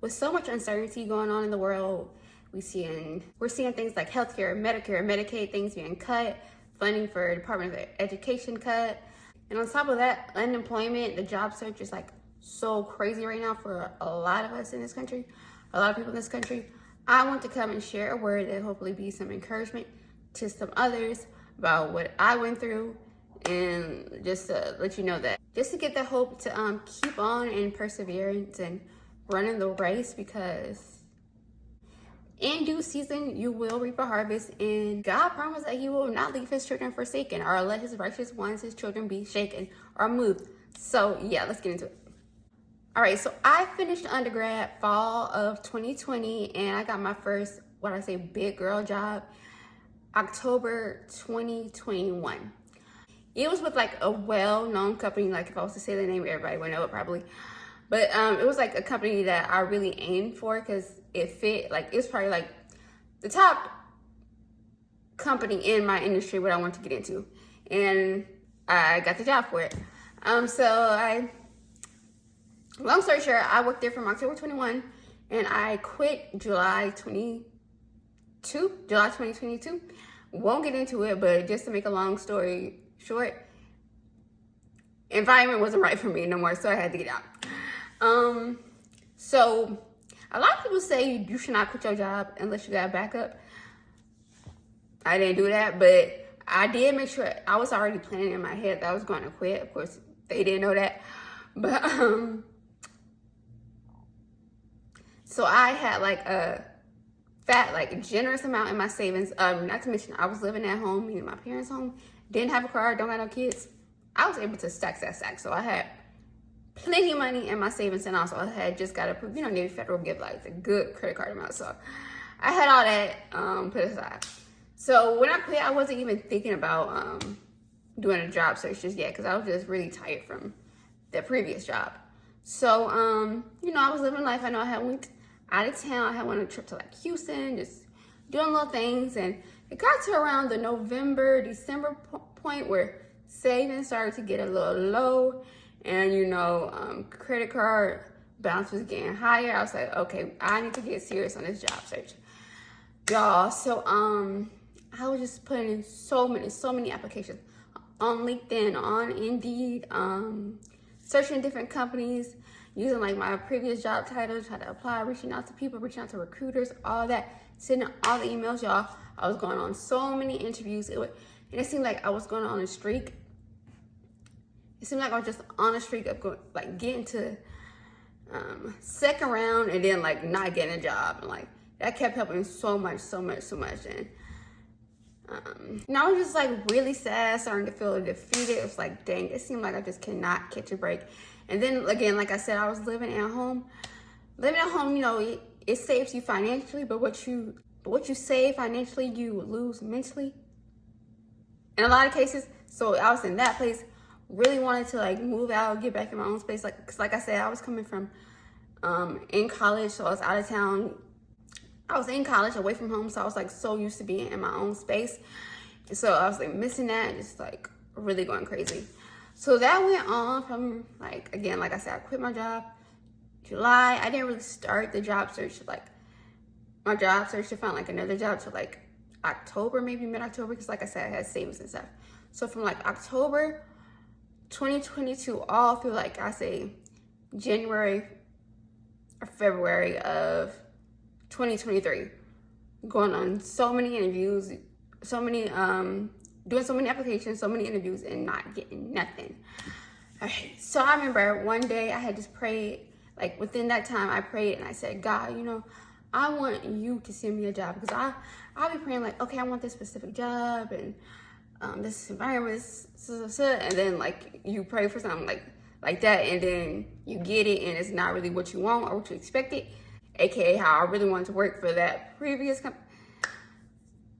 with so much uncertainty going on in the world, we're seeing things like healthcare, Medicare, Medicaid, things being cut, funding for Department of Education cut. And on top of that, unemployment, the job search is like so crazy right now for a lot of us in this country, a lot of people in this country. I want to come and share a word that hopefully be some encouragement to some others about what I went through, and just to let you know that, just to get the hope to keep on in perseverance and running the race, because in due season you will reap a harvest, and God promised that he will not leave his children forsaken or let his righteous ones, his children, be shaken or moved. So yeah, let's get into it. All right, so I finished undergrad fall of 2020, and I got my first, what I say, big girl job October 2021. It was with like a well-known company. Like if I was to say the name, everybody would know it probably. But it was like a company that I really aimed for because it fit. Like it was probably like the top company in my industry, what I wanted to get into, and I got the job for it. Long story short, I worked there from October 21, and I quit July 2022. Won't get into it, but just to make a long story short, environment wasn't right for me no more, so I had to get out. So a lot of people say you should not quit your job unless you got a backup. I didn't do that, but I did make sure I was already planning in my head that I was going to quit. Of course, they didn't know that, but so I had like a fat, like generous amount in my savings. Not to mention I was living at home, meaning my parents' home. Didn't have a car, don't got no kids. I was able to stack. So I had plenty of money in my savings, and also I had just got approved, Navy Federal give like a good credit card amount. So I had all that put aside. So when I quit, I wasn't even thinking about doing a job search just yet, because I was just really tired from the previous job. So I was living life. I know I had went out of town. I had went on a trip to like Houston, just doing little things, and it got to around the November, December point where savings started to get a little low, and credit card balance was getting higher. I was like, okay, I need to get serious on this job search, y'all. So I was just putting in so many applications on LinkedIn, on Indeed, searching different companies, using like my previous job title, trying to apply, reaching out to people, reaching out to recruiters, all that, sending all the emails, y'all. I was going on so many interviews, and it seemed like I was going on a streak. It seemed like I was just on a streak of getting to second round, and then like not getting a job, and like that kept happening so much, and I was just like really sad, starting to feel defeated. It was like, dang, it seemed like I just cannot catch a break. And then again, like I said, I was living at home. It saves you financially, but what you save financially, you lose mentally in a lot of cases. So I was in that place, really wanted to like move out, get back in my own space. Cause like I said, I was coming from in college, so I was out of town. I was in college, away from home, so I was like so used to being in my own space. And so I was like missing that, just like really going crazy. So that went on from again, like I said, I quit my job July. I didn't really start the job search, my job search to find like another job till like October, maybe mid-October, because like I said, I had savings and stuff. So from like October 2022 all through like I say January or February of 2023, going on so many interviews, doing so many applications, so many interviews, and not getting nothing. All right, so I remember one day I had just prayed, like within that time I prayed and I said, God, I want you to send me a job, because I'll be praying like, okay, I want this specific job and this environment, and then like you pray for something like that, and then you get it and it's not really what you want or what you expected, aka how I really wanted to work for that previous company.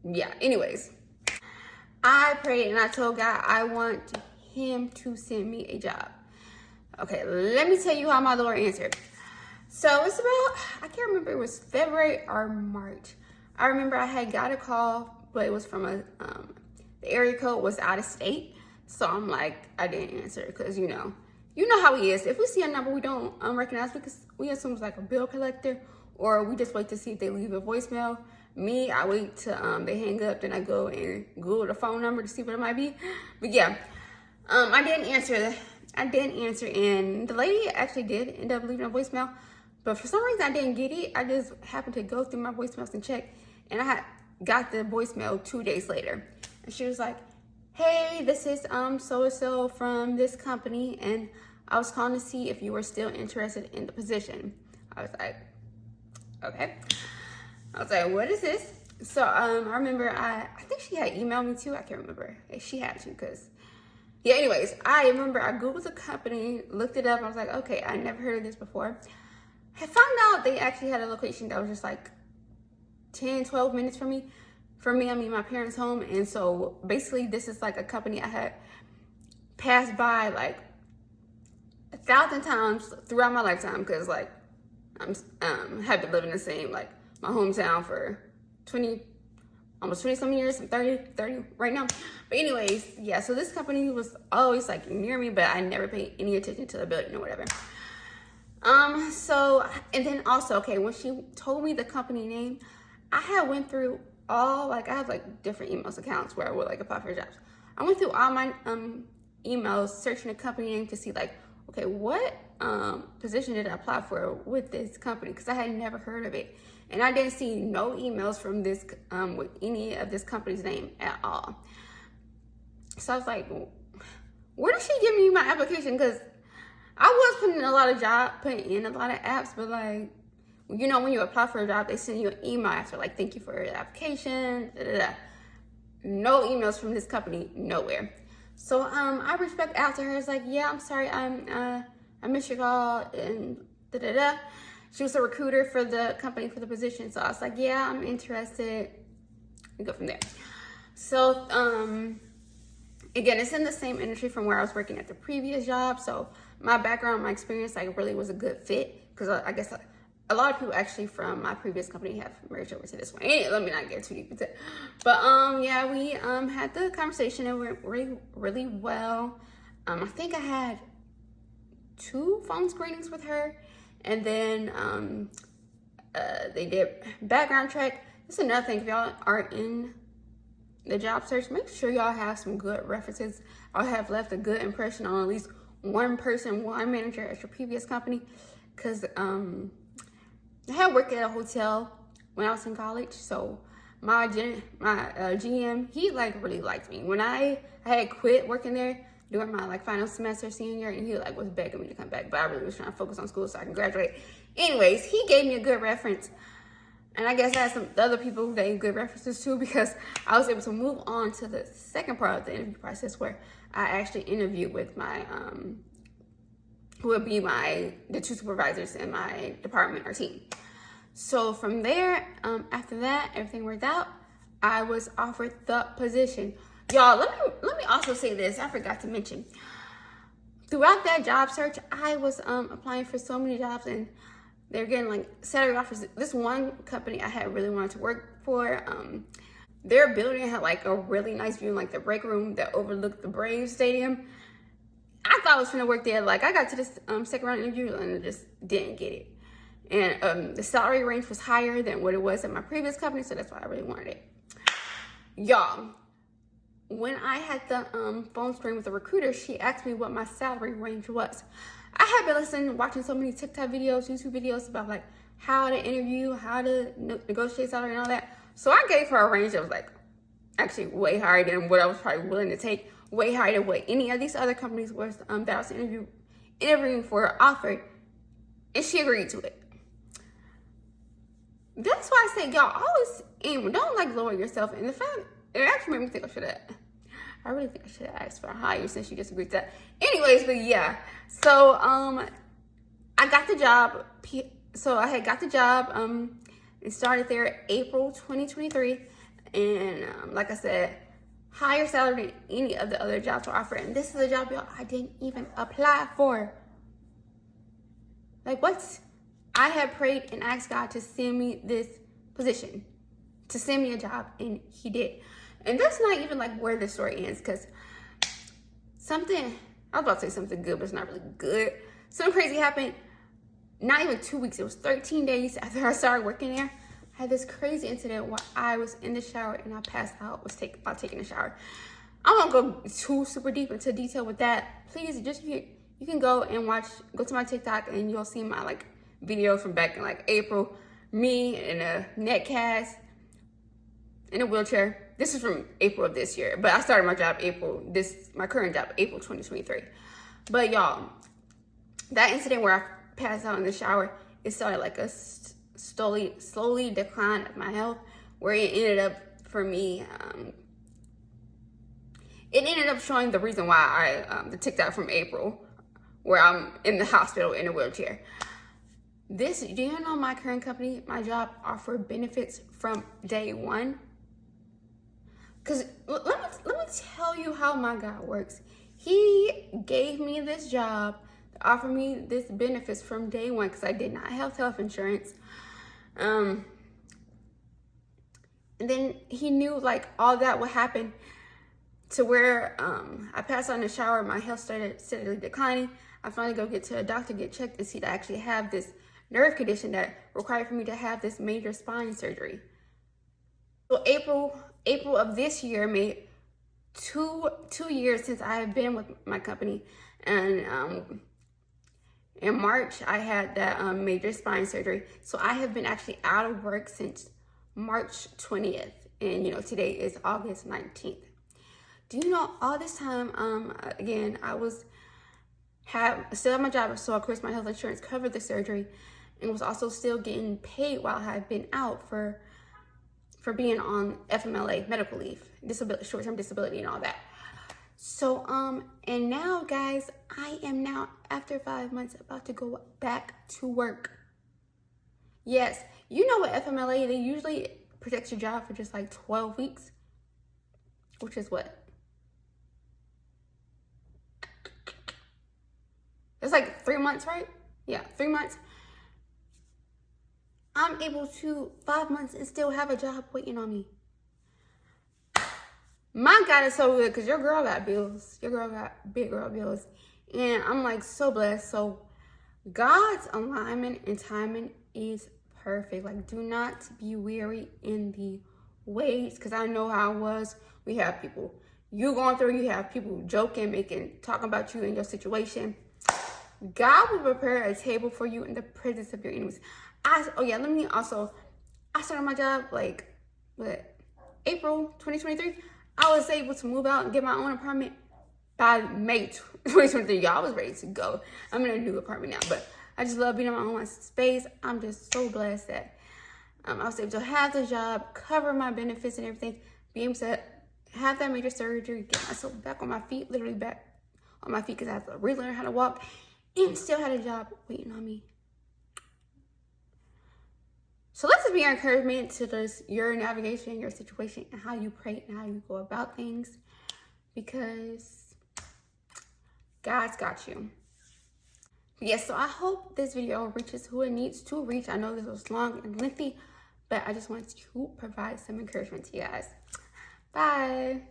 Yeah, anyways, I prayed and I told God I want him to send me a job. Okay, let me tell you how my Lord answered. So it's about, I can't remember, it was February or March. I remember I had got a call, but it was from the area code was out of state. So I'm like, I didn't answer because, you know how he is. If we see a number we don't recognize, because we assume it's like a bill collector, or we just wait to see if they leave a voicemail. Me, I wait till they hang up, then I go and Google the phone number to see what it might be. But yeah, I didn't answer, and the lady actually did end up leaving a voicemail. But for some reason, I didn't get it. I just happened to go through my voicemails and check, and I had got the voicemail 2 days later. And she was like, hey, this is so-and-so from this company, and I was calling to see if you were still interested in the position. I was like, okay. I was like, what is this? So I remember I think she had emailed me too. I can't remember if she had to, because yeah, anyways, I remember I Googled the company, looked it up. I was like, okay, I never heard of this before. I found out they actually had a location that was just like 10, 12 minutes from me. I mean, my parents' home. And so basically this is like a company I had passed by like 1,000 times throughout my lifetime, because like I'm have been living in the same, like, my hometown for almost 20 some years. I'm 30 right now. But anyways, yeah, so this company was always like near me, but I never paid any attention to the building or whatever. So, and then also, okay, when she told me the company name, I had went through all, like, I have like different emails accounts where I would like apply for jobs. I went through all my emails searching the company name to see like, okay, what position did I apply for with this company? Because I had never heard of it. And I didn't see no emails from this, with any of this company's name at all. So I was like, where did she give me my application? Because I was putting in a lot of apps, but like, you know, when you apply for a job, they send you an email after, like, thank you for your application, da, da, da. No emails from this company, nowhere. So I reached back out to her. It's like, yeah, I'm sorry, I missed your call, and da, da, da. She was a recruiter for the company for the position. So I was like, yeah, I'm interested. We go from there. So, again, it's in the same industry from where I was working at the previous job. So my background, my experience, like, really was a good fit. Because I guess a lot of people actually from my previous company have merged over to this one. Anyway, let me not get too deep into it. But, yeah, we had the conversation. It went really, really well. I think I had 2 phone screenings with her. And then they did background check. This is another thing. If y'all are in the job search, make sure y'all have some good references or have left a good impression on at least one person, one manager at your previous company. Because I had worked at a hotel when I was in college. So my GM, he like really liked me. When I had quit working there during my like final semester senior, and he like was begging me to come back, but I really was trying to focus on school so I can graduate. Anyways, he gave me a good reference, and I guess I had some other people who gave good references too, because I was able to move on to the second part of the interview process, where I actually interviewed with my who would be the 2 supervisors in my department or team. So from there, after that, everything worked out. I was offered the position. Y'all, let me also say this. I forgot to mention. Throughout that job search, I was applying for so many jobs, and they're getting like salary offers. This one company I had really wanted to work for, their building had like a really nice view in like the break room that overlooked the Braves stadium. I thought I was gonna work there. Like, I got to this second round interview and just didn't get it. And the salary range was higher than what it was at my previous company, so that's why I really wanted it. Y'all, when I had the phone screen with the recruiter, she asked me what my salary range was. I had been listening, watching so many TikTok videos, YouTube videos about like how to interview, how to negotiate salary and all that. So I gave her a range that was like actually way higher than what I was probably willing to take, way higher than what any of these other companies was that I was interviewing for offered, and she agreed to it. That's why I say, y'all always aim, don't like lower yourself. And the fact, it actually made me think I really think I should have asked for a higher since she just agreed to that. Anyways, but yeah. So I got the job. So I had got the job and started there April 2023. And like I said, higher salary than any of the other jobs were offered. And this is a job, y'all, I didn't even apply for. Like, what? I had prayed and asked God to send me this position, to send me a job, and he did. And that's not even like where the story ends, because something I was about to say something good, but it's not really good. Something crazy happened. Not even 2 weeks. It was 13 days after I started working there. I had this crazy incident where I was in the shower and I passed out. About taking a shower. I won't go too super deep into detail with that. Please, just you can go and go to my TikTok and you'll see my like video from back in like April. Me in a neck cast, in a wheelchair. This is from April of this year, but I started my job my current job, April 2023. But y'all, that incident where I passed out in the shower, it started like a slowly decline of my health, where it ended up for me, it ended up showing the reason why the TikTok from April, where I'm in the hospital in a wheelchair. Do you know my current company, my job offered benefits from day one? Because let me tell you how my God works. He gave me this job to offer me this benefits from day one because I did not have health insurance. And then he knew like all that would happen to where I passed out in the shower, my health started steadily declining. I finally go get to a doctor, get checked to see that I actually have this nerve condition that required for me to have this major spine surgery. So April of this year made two years since I have been with my company, and in March I had that major spine surgery. So I have been actually out of work since March 20th, and you know today is August 19th. Do you know all this time? Again, I still have my job, so of course my health insurance covered the surgery, and was also still getting paid while I had been out for being on FMLA, medical leave, short-term disability and all that. So, and now guys, I am now, after 5 months, about to go back to work. Yes, you know what FMLA, they usually protect your job for just like 12 weeks, which is what? It's like 3 months, right? Yeah, 3 months. I'm able to 5 months and still have a job waiting on me. My God is so good because your girl got bills. Your girl got big girl bills. And I'm like so blessed. So God's alignment and timing is perfect. Like, do not be weary in the ways, because I know how it was. We have people you going through, you have people joking, talking about you and your situation. God will prepare a table for you in the presence of your enemies. I started my job like April 2023. I was able to move out and get my own apartment by May 2023. Y'all, I was ready to go. I'm in a new apartment now, but I just love being in my own space. I'm just so blessed that I was able to have the job, cover my benefits and everything, be able to have that major surgery, get myself back on my feet, literally back on my feet because I had to relearn how to walk, and still had a job waiting on me. So let's just be your encouragement to your navigation, your situation, and how you pray and how you go about things, because God's got you. Yes, so I hope this video reaches who it needs to reach. I know this was long and lengthy, but I just wanted to provide some encouragement to you guys. Bye.